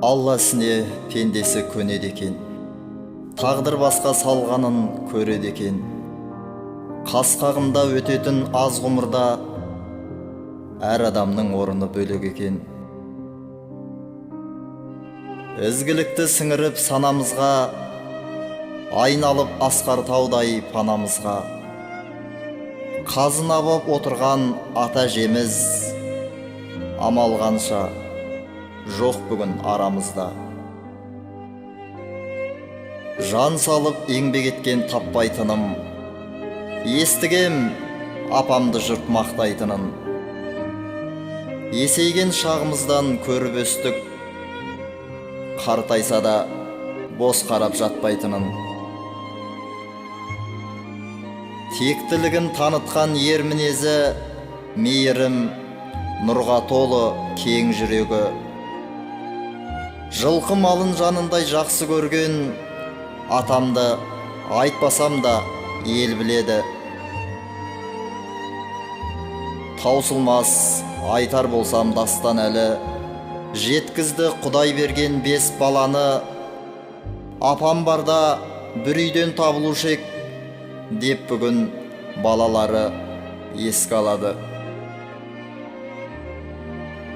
Алла ісіне пендесі көнеді екен, тағдыр басқа салғанын көреді екен. Қас қағымда өтетін аз ғұмырда әр адамның орны бөлек екен. Ізгілікті сіңіріп санамызға, айналып асқар таудай панамызға, қазына боп отырған ата жеміз, амал қанша жоқ бүгін арамызда. Жан салып еңбек еткен таппайтыным, естігем апамды жұрт мақтайтынын. Есейген шағымыздан көріп өстік, қартайса да бос қарап жатпайтынын. Тектілігін танытқан ер мінезі, мейірім, нұрға толы кең жүрегі. Жылқы малын жанындай жақсы көрген атамды айтпасам да ел біледі. Таусылмас айтар болсам дастан әлі, жеткізді Құдай берген 5 баланы. Апам барда бір үйден табылушы ек, деп бүгін балалары еске алады.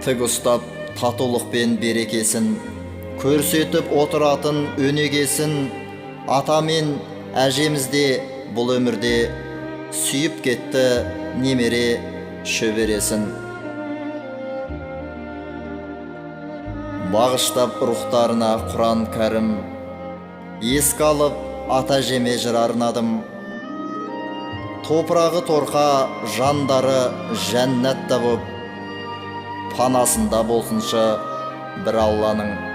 Тік ұстап татулық пен берекесін, көрсетіп отыратын өнегесін, ата мен әжемізде бұл өмірде сүйіп кетті немере шөбересін. Бағыштап рухтарына Құран кәрім, еске алып ата жеме жыр арнадым. Топырағы торқа, жандары жәннатта боп, панасында болсыншы бір Алланың.